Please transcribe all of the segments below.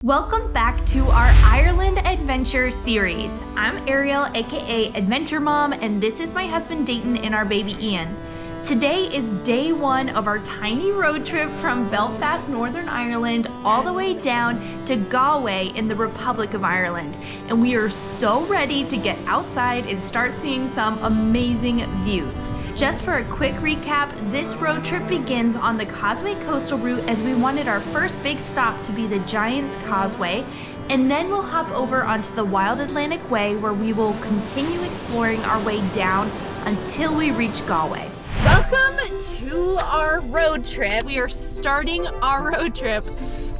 Welcome back to our Ireland Adventure series. I'm Ariel, aka Adventure Mom, and this is my husband Dayton and our baby Ian. Today is day one of our tiny road trip from Belfast, Northern Ireland, all the way down to Galway in the Republic of Ireland. And we are so ready to get outside and start seeing some amazing views. Just for a quick recap, this road trip begins on the Causeway Coastal Route as we wanted our first big stop to be the Giant's Causeway, and then we'll hop over onto the Wild Atlantic Way where we will continue exploring our way down until we reach Galway. Welcome to our road trip. We are starting our road trip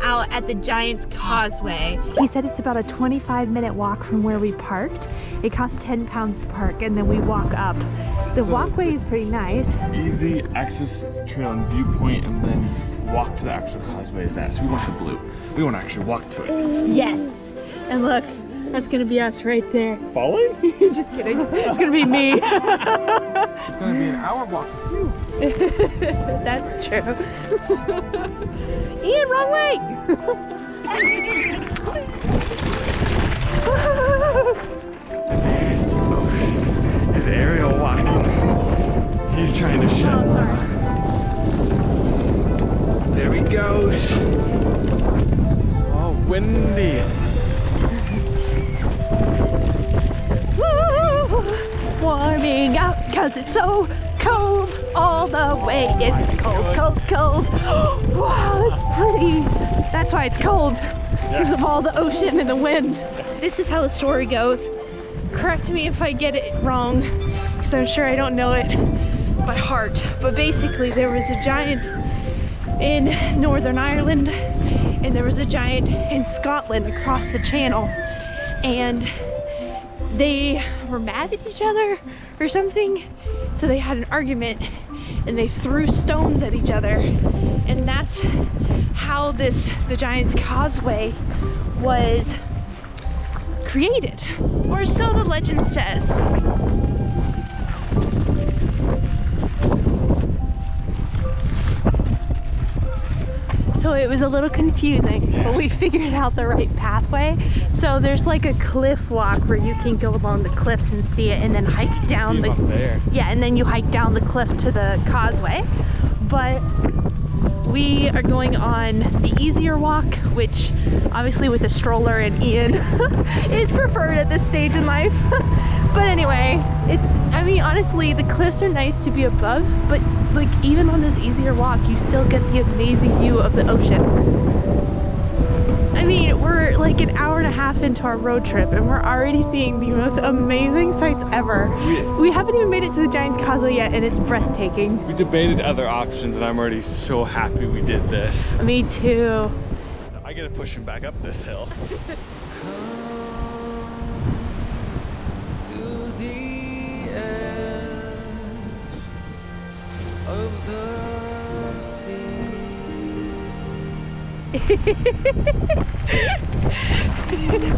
out at the Giant's Causeway. He said it's about a 25-minute walk from where we parked. It costs £10 to park, and then we walk up. The walkway is pretty nice. Easy access trail and viewpoint, and then walk to the actual causeway is that. So we want the blue. We want to actually walk to it. Yes. And look, that's gonna be us right there. Falling? Just kidding. It's gonna be me. It's gonna be an hour walk with you. That's true. Ian, wrong way! And there's the ocean. There's Ariel walking. He's trying to shut. Oh, sorry. There he goes. Oh, windy. Warming up because it's so cold all the way. It's cold, cold, cold. Wow, it's pretty. That's why it's cold, because of all the ocean and the wind. This is how the story goes. Correct me if I get it wrong, because I'm sure I don't know it by heart. But basically, there was a giant in Northern Ireland, and there was a giant in Scotland across the channel. And they were mad at each other or something, so they had an argument and they threw stones at each other, and that's how the Giant's Causeway was created, or so the legend says. So it was a little confusing, but we figured out the right pathway. So there's like a cliff walk where you can go along the cliffs and see it, and then hike down the, yeah, and then you hike down the cliff to the causeway. But we are going on the easier walk, which obviously with a stroller and Ian is preferred at this stage in life. But anyway, I mean, honestly, the cliffs are nice to be above, but like even on this easier walk, you still get the amazing view of the ocean. I mean, we're like an hour and a half into our road trip and we're already seeing the most amazing sights ever. We haven't even made it to the Giant's Causeway yet, and it's breathtaking. We debated other options, and I'm already so happy we did this. Me too. I gotta push him back up this hill.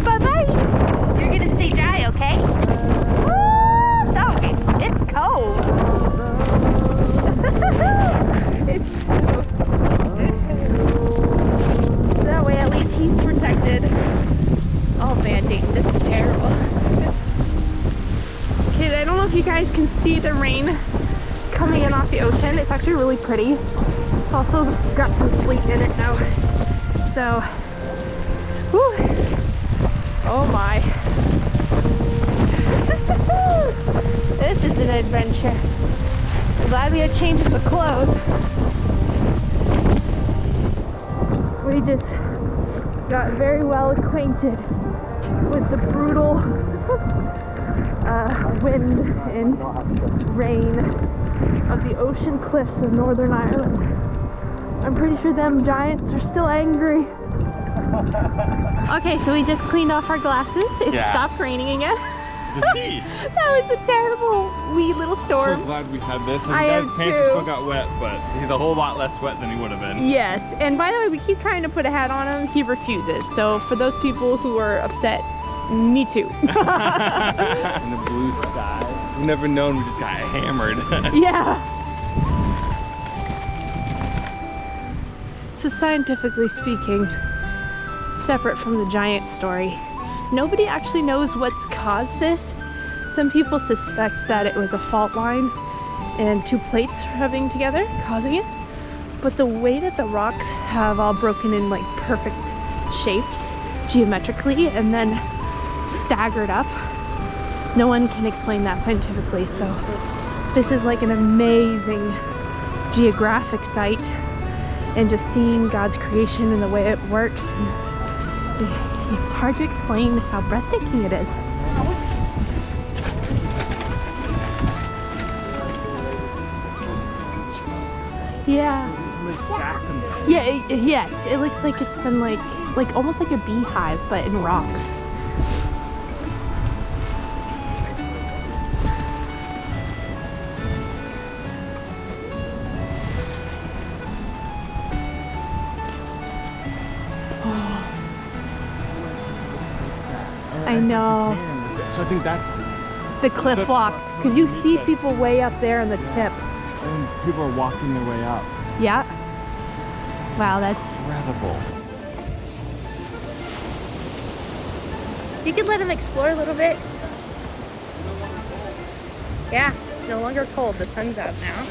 Bye-bye. You're gonna stay dry, okay? Oh, it's cold. So that way at least he's protected. Oh man, Dayton, this is terrible. Okay, I don't know if you guys can see the rain coming in off the ocean. It's actually really pretty. It's also got some sleet in it now. So, whew. Oh my. This is an adventure. I'm glad we had changes of clothes. We just got very well acquainted with the brutal wind and rain of the ocean cliffs of Northern Ireland. I'm pretty sure them giants are still angry. Okay, so we just cleaned off our glasses. It stopped raining again. The sea. That was a terrible wee little storm. So glad we had this. And I you guys' am pants too. still got wet, but he's a whole lot less wet than he would have been. Yes, and by the way, we keep trying to put a hat on him. He refuses. So for those people who are upset, me too. In the blue sky. We've never known, we just got hammered. Yeah. So scientifically speaking, separate from the giant story. Nobody actually knows what's caused this. Some people suspect that it was a fault line and two plates rubbing together, causing it. But the way that the rocks have all broken in like perfect shapes geometrically and then staggered up, no one can explain that scientifically. So this is like an amazing geographic site, and just seeing God's creation and the way it works, it's hard to explain how breathtaking it is. Yeah. Yeah, yes, it looks like it's been like almost like a beehive, but in rocks. I know. So I think that's the cliff walk, because you see people way up there on the tip. And people are walking their way up. Yeah. Wow, that's incredible. You could let them explore a little bit. Yeah, it's no longer cold. The sun's out now.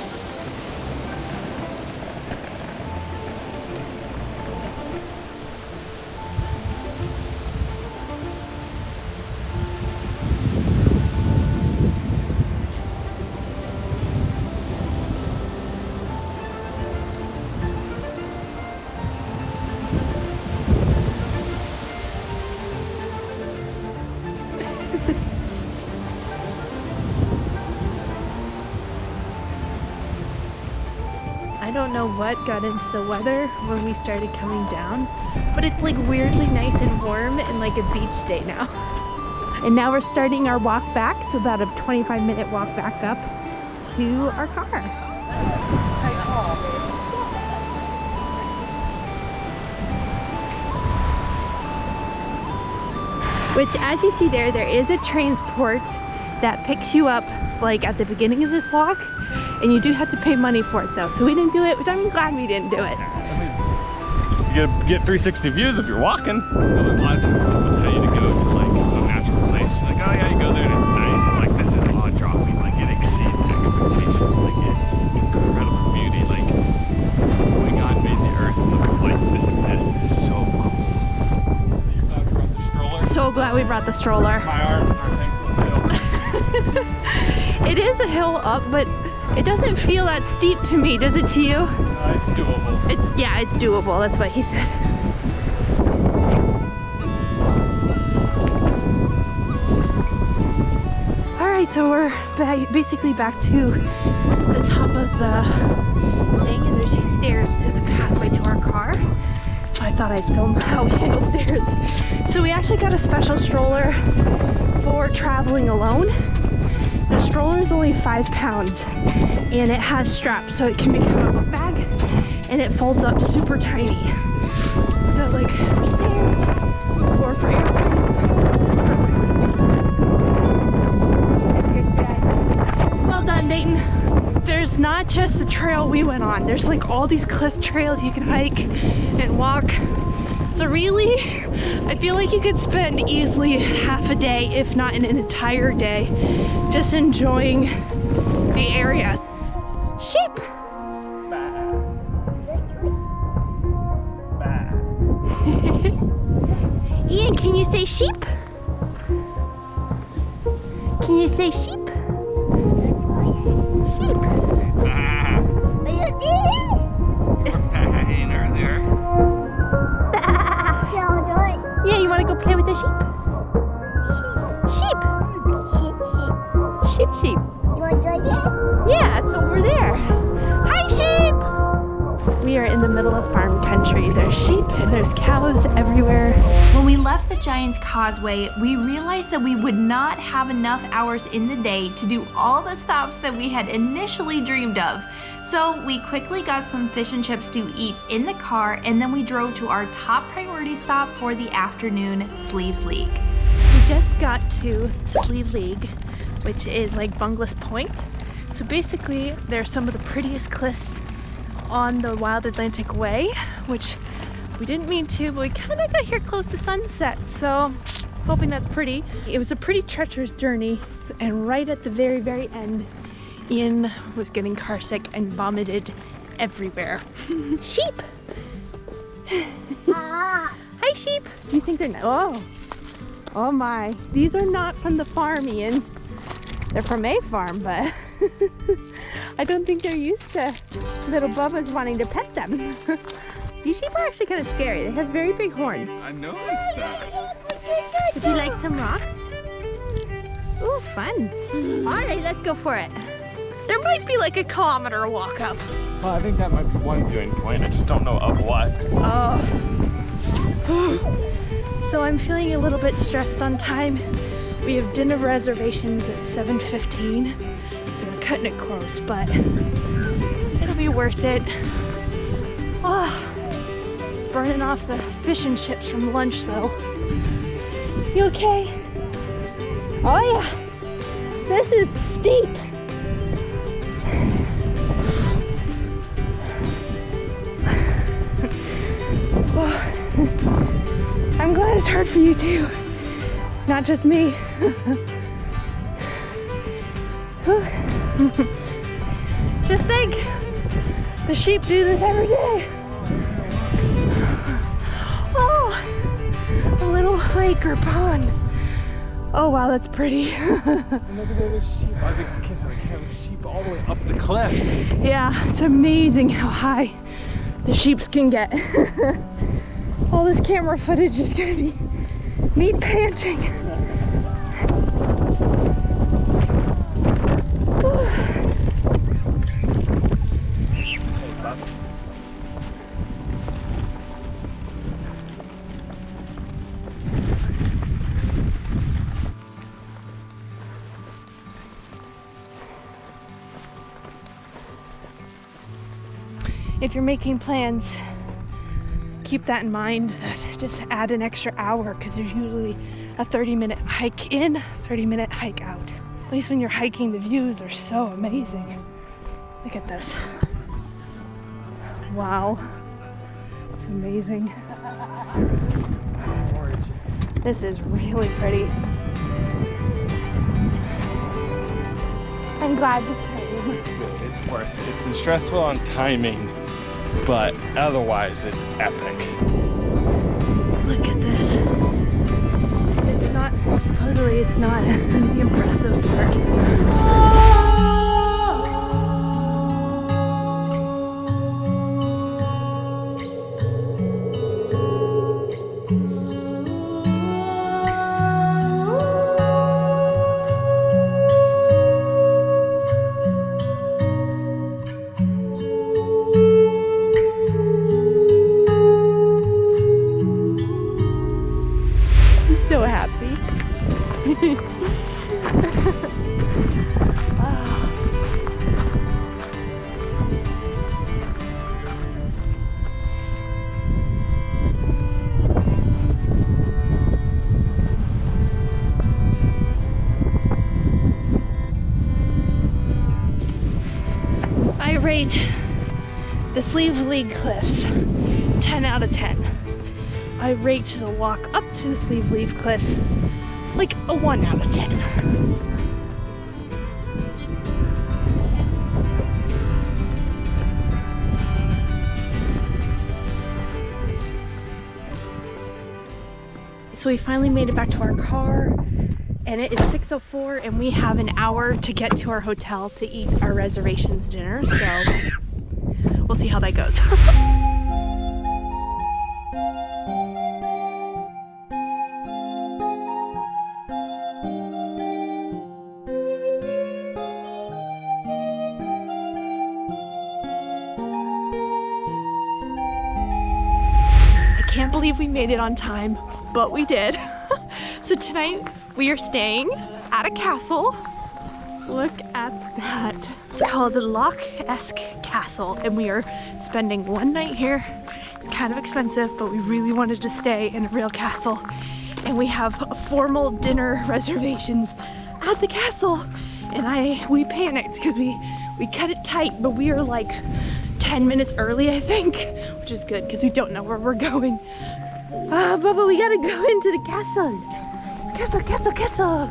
I don't know what got into the weather when we started coming down, but it's like weirdly nice and warm and like a beach day now. And now we're starting our walk back, so about a 25-minute walk back up to our car. Tight haul, babe. Which, as you see there is a transport that picks you up like at the beginning of this walk. And you do have to pay money for it though, so we didn't do it, which I'm glad we didn't do it. You get 360 views if you're walking. There's a lot of times people tell you to go to like some natural place. You're like, oh yeah, you go there and it's nice. Like this is jaw-dropping. Like it exceeds expectations. Like it's incredible beauty. Like when God made the earth and like this exists is so cool. You're glad we brought the stroller? So glad we brought the stroller. My arms are thankful hill. It is a hill up, but it doesn't feel that steep to me, does it to you? It's doable. Yeah, it's doable. That's what he said. All right, so we're basically back to the top of the thing, and there's these stairs to the pathway to our car. So I thought I'd film how we handle stairs. So we actually got a special stroller for traveling alone. The stroller is only 5 pounds and it has straps, so it can become a book bag, and it folds up super tiny. So like for stairs or for airplanes, perfect. Well done, Dayton. There's not just the trail we went on, there's like all these cliff trails you can hike and walk. So really, I feel like you could spend easily half a day, if not an entire day, just enjoying the area. Sheep! Ian, can you say sheep? Can you say sheep? Sheep. Yeah, you want to go play with the sheep? Sheep. Sheep. Sheep. Yeah, it's over there. Hi, sheep! We are in the middle of farm country. There's sheep and there's cows everywhere. When we left the Giant's Causeway, we realized that we would not have enough hours in the day to do all the stops that we had initially dreamed of. So we quickly got some fish and chips to eat in the car, and then we drove to our top priority stop for the afternoon, Slieve League. We just got to Slieve League, which is like Bunglass Point. So basically, they're some of the prettiest cliffs on the Wild Atlantic Way, which We didn't mean to, but we kind of got here close to sunset, so hoping that's pretty. It was a pretty treacherous journey, and right at the very, very end, Ian was getting carsick and vomited everywhere. Sheep! Hi, sheep! Do you think they're not? Oh my. These are not from the farm, Ian. They're from a farm, but I don't think they're used to little Bubba's wanting to pet them. These sheep are actually kind of scary. They have very big horns. I noticed that. Would you like some rocks? Ooh, fun. All right, let's go for it. There might be like a kilometer walk up. Well, I think that might be one viewing point. I just don't know of what. Oh. So I'm feeling a little bit stressed on time. We have dinner reservations at 7:15, so we're cutting it close, but it'll be worth it. Oh, burning off the fish and chips from lunch though. You okay? Oh yeah, this is steep. I'm glad it's hard for you too, not just me. Just think, the sheep do this every day. Oh, a little lake or pond. Oh wow, that's pretty. Look at those sheep. I think I can't have sheep all the way up the cliffs. Yeah, it's amazing how high the sheeps can get. All this camera footage is gonna be me panting. If you're making plans, keep that in mind. Just add an extra hour because there's usually a 30-minute hike in, 30-minute hike out. At least when you're hiking, the views are so amazing. Look at this. Wow. It's amazing. This is really pretty. I'm glad you came. It's worth it. It's been stressful on timing, but otherwise it's epic. Look at this. It's not, supposedly it's not the impressive part. So happy. I rate the Slieve League cliffs 10 out of 10. I rate the walk up to the Slieve League cliffs like a 1 out of 10. So we finally made it back to our car, and it is 6:04 and we have an hour to get to our hotel to eat our reservations dinner, so we'll see how that goes. I can't believe we made it on time, but we did. So tonight we are staying at a castle. Look at that. It's called the Lough Eske Castle, and we are spending one night here. It's kind of expensive, but we really wanted to stay in a real castle. And we have formal dinner reservations at the castle. And we panicked because we cut it tight, but we are like 10 minutes early, I think, which is good because we don't know where we're going. Bubba, we gotta go into the castle. Castle, castle, castle.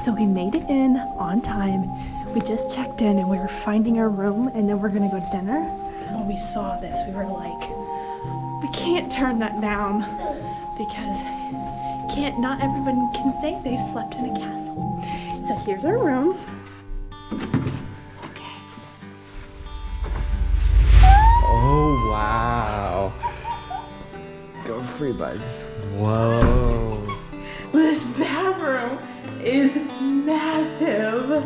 So we made it in on time. We just checked in and we were finding our room and then we're gonna go to dinner. When we saw this, we were like, we can't turn that down because not everyone can say they've slept in a castle. So here's our room. Okay. Oh, wow. Go free, buds. Whoa. This bathroom is massive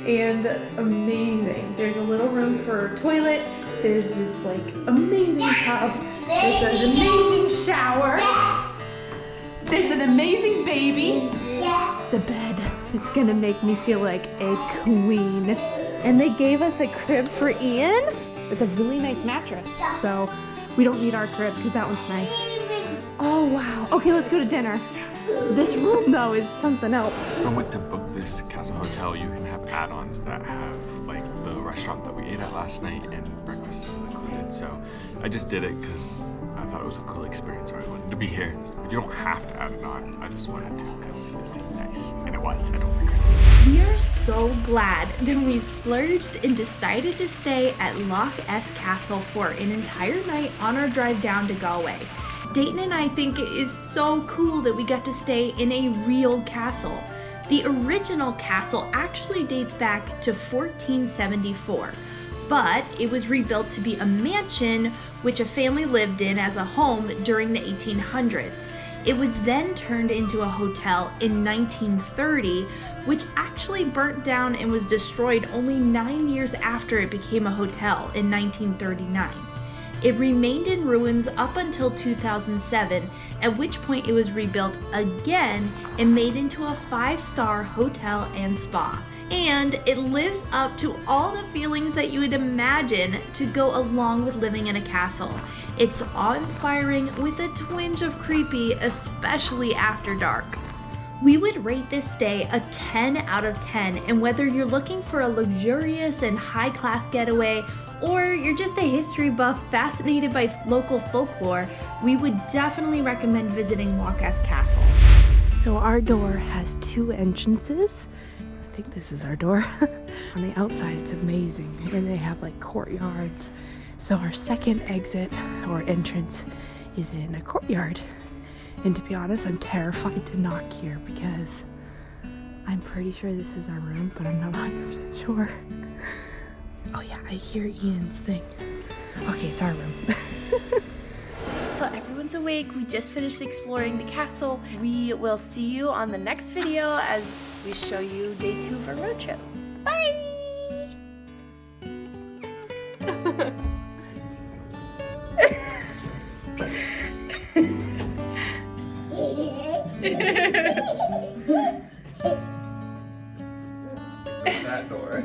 and amazing. There's a little room for a toilet. There's this like amazing tub. There's an amazing shower. There's an amazing baby. The bed is gonna make me feel like a queen. And they gave us a crib for Ian with a really nice mattress. So we don't need our crib because that one's nice. Oh wow. Okay, let's go to dinner. This room though is something else. I went to book this castle hotel. You can have add-ons that have like the restaurant that we ate at last night and breakfast is included. So I just did it because I thought it was a cool experience where I wanted to be here. But you don't have to add it on. I just wanted to because it seemed nice. And it was. I don't regret it. We are so glad that we splurged and decided to stay at Lough Castle for an entire night on our drive down to Galway. Dayton and I think it is so cool that we got to stay in a real castle. The original castle actually dates back to 1474, but it was rebuilt to be a mansion which a family lived in as a home during the 1800s. It was then turned into a hotel in 1930, which actually burnt down and was destroyed only 9 years after it became a hotel in 1939. It remained in ruins up until 2007, at which point it was rebuilt again and made into a 5-star hotel and spa. And it lives up to all the feelings that you would imagine to go along with living in a castle. It's awe-inspiring with a twinge of creepy, especially after dark. We would rate this stay a 10 out of 10, and whether you're looking for a luxurious and high-class getaway, or you're just a history buff fascinated by local folklore, we would definitely recommend visiting Lough Castle. So our door has 2 entrances. I think this is our door. On the outside it's amazing, and they have like courtyards. So our second exit or entrance is in a courtyard. And to be honest, I'm terrified to knock here because I'm pretty sure this is our room, but I'm not 100% sure. Oh yeah, I hear Ian's thing. Okay, it's our room. So everyone's awake. We just finished exploring the castle. We will see you on the next video as we show you day 2 of our road trip. Bye! That door.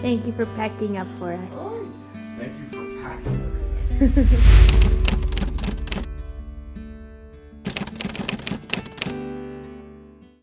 Thank you for packing up for us. Thank you for packing everything.